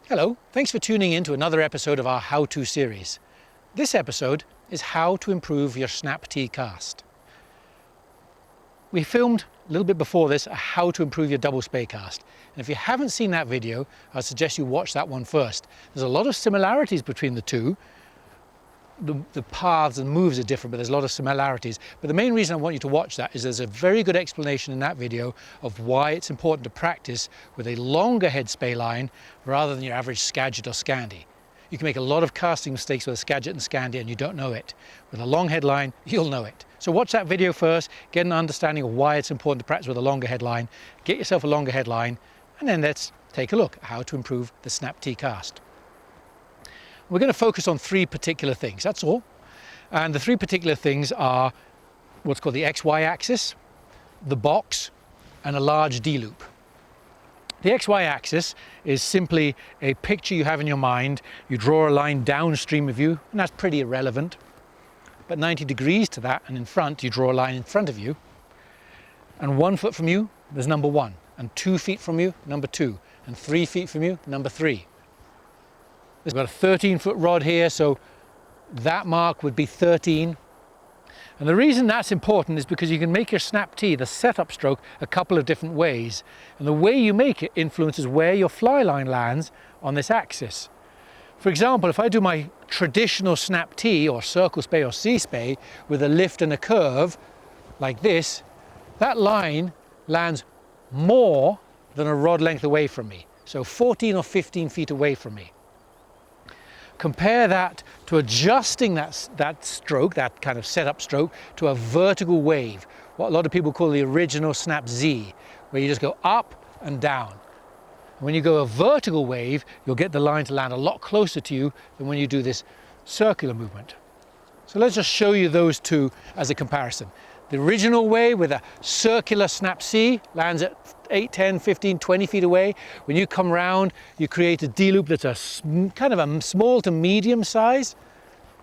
Hello, thanks for tuning in to another episode of our how-to series. This episode is how to improve your snap tee cast. We filmed a little bit before this how to improve your double spey cast. And if you haven't seen that video, I suggest you watch that one first. There's a lot of similarities between the two. The paths and moves are different, but there's a lot of similarities. But the main reason I want you to watch that is there's a very good explanation in that video of why it's important to practice with a longer head spey line rather than your average Skagit or Scandi. You can make a lot of casting mistakes with a Skagit and Scandi and you don't know it. With a long head line, you'll know it. So watch that video first, get an understanding of why it's important to practice with a longer head line, get yourself a longer head line, and then let's take a look at how to improve the snap tee cast. We're going to focus on three particular things, that's all. And the three particular things are what's called the XY axis, the box, and a large D-loop. The XY axis is simply a picture you have in your mind. You draw a line downstream of you, and that's pretty irrelevant. But 90 degrees to that, and in front, you draw a line in front of you. And 1 foot from you, there's number 1. And 2 feet from you, number 2. And 3 feet from you, number 3. There's got a 13-foot rod here, so that mark would be 13. And the reason that's important is because you can make your snap tee, the setup stroke, a couple of different ways. And the way you make it influences where your fly line lands on this axis. For example, if I do my traditional snap tee or circle spey or C spey with a lift and a curve like this, that line lands more than a rod length away from me. So 14 or 15 feet away from me. Compare that to adjusting that stroke, that kind of setup stroke, to a vertical wave, what a lot of people call the original snap Z, where you just go up and down. And when you go a vertical wave, you'll get the line to land a lot closer to you than when you do this circular movement. So let's just show you those two as a comparison. The original way with a circular snap C lands at 8, 10, 15, 20 feet away. When you come round, you create a D-loop that's a kind of a small to medium size,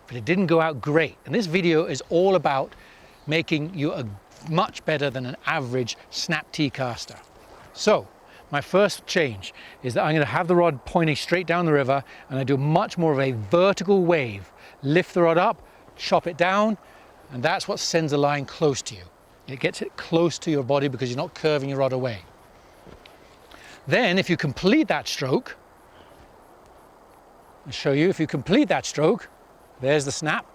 but it didn't go out great. And this video is all about making you a much better than an average snap tee caster. So my first change is that I'm going to have the rod pointing straight down the river, and I do much more of a vertical wave. Lift the rod up, chop it down, and that's what sends the line close to you. It gets it close to your body because you're not curving your rod away. Then if you complete that stroke, I'll show you, if you complete that stroke, there's the snap,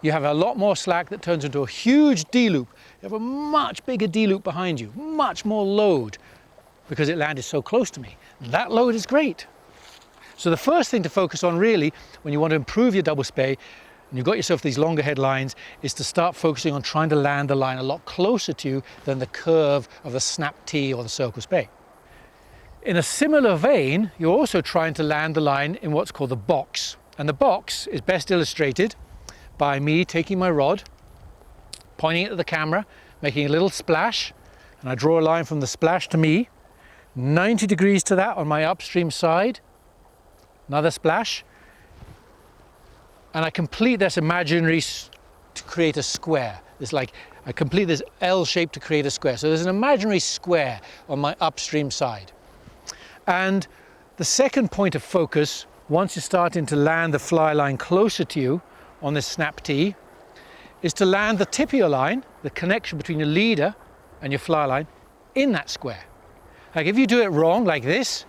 you have a lot more slack that turns into a huge D-loop. You have a much bigger D-loop behind you, much more load, because it landed so close to me. That load is great. So the first thing to focus on really, when you want to improve your double spey, and you've got yourself these longer head lines, is to start focusing on trying to land the line a lot closer to you than the curve of the snap tee or the circle spey. In a similar vein, you're also trying to land the line in what's called the box. And the box is best illustrated by me taking my rod, pointing it at the camera, making a little splash, and I draw a line from the splash to me, 90 degrees to that on my upstream side, another splash, and I complete this imaginary to create a square. It's like I complete this L shape to create a square. So there's an imaginary square on my upstream side. And the second point of focus, once you're starting to land the fly line closer to you on this snap tee, is to land the tip of your line, the connection between your leader and your fly line, in that square. Like if you do it wrong, like this,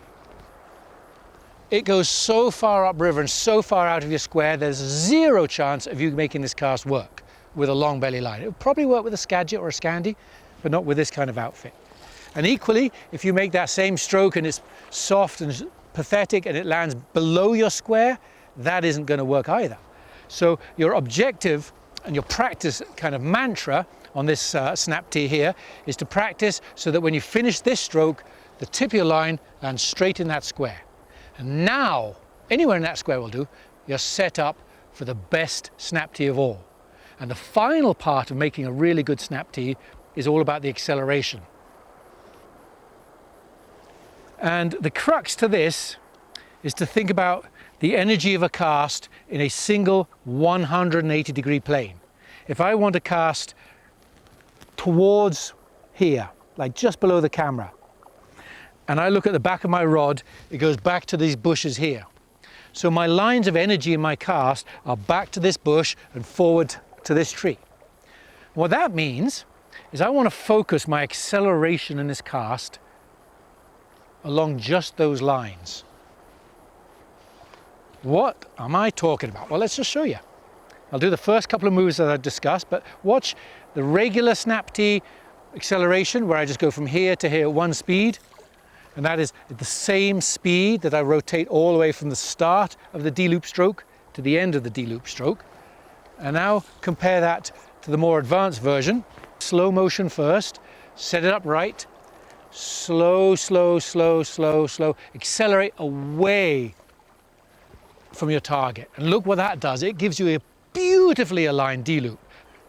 it goes so far upriver and so far out of your square, there's zero chance of you making this cast work with a long belly line. It would probably work with a Skagit or a Scandi, but not with this kind of outfit. And equally, if you make that same stroke and it's soft and pathetic and it lands below your square, that isn't going to work either. So your objective and your practice kind of mantra on this snap tee here is to practice so that when you finish this stroke, the tip of your line lands straight in that square. And now, anywhere in that square will do, you're set up for the best snap tee of all. And the final part of making a really good snap tee is all about the acceleration. And the crux to this is to think about the energy of a cast in a single 180 degree plane. If I want to cast towards here, like just below the camera, and I look at the back of my rod, it goes back to these bushes here. So my lines of energy in my cast are back to this bush and forward to this tree. What that means is I want to focus my acceleration in this cast along just those lines. What am I talking about? Well, let's just show you. I'll do the first couple of moves that I've discussed, but watch the regular snap T acceleration where I just go from here to here at one speed. And that is at the same speed that I rotate all the way from the start of the D-loop stroke to the end of the D-loop stroke. And now compare that to the more advanced version. Slow motion first, set it up right, slow, slow, slow, slow, slow, accelerate away from your target. And look what that does. It gives you a beautifully aligned D-loop.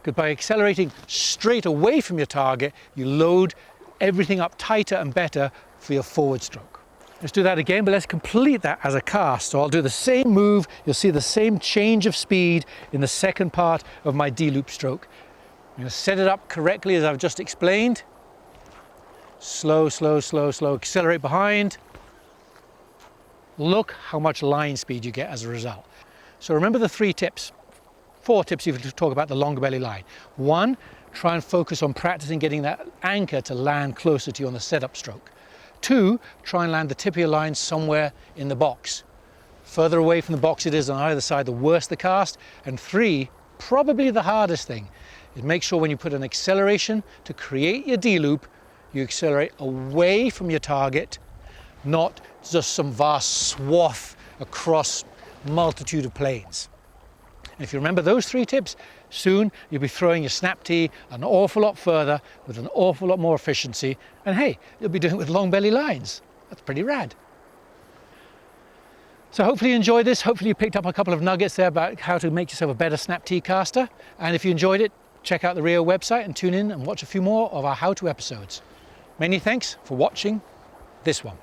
Because by accelerating straight away from your target, you load everything up tighter and better for your forward stroke. Let's do that again, but let's complete that as a cast. So I'll do the same move. You'll see the same change of speed in the second part of my D-loop stroke. I'm going to set it up correctly as I've just explained. Slow, slow, slow, slow, accelerate behind. Look how much line speed you get as a result. So remember the 4 tips if you talk about the longer belly line. 1, try and focus on practicing getting that anchor to land closer to you on the setup stroke. 2, try and land the tip of your line somewhere in the box. Further away from the box it is on either side, the worse the cast. And 3, probably the hardest thing, is make sure when you put an acceleration to create your D-loop, you accelerate away from your target, not just some vast swath across multitude of planes. And if you remember those 3 tips, soon you'll be throwing your snap T an awful lot further with an awful lot more efficiency. And hey, you'll be doing it with long belly lines. That's pretty rad. So hopefully you enjoyed this. Hopefully you picked up a couple of nuggets there about how to make yourself a better snap T caster. And if you enjoyed it, check out the Rio website and tune in and watch a few more of our how-to episodes. Many thanks for watching this one.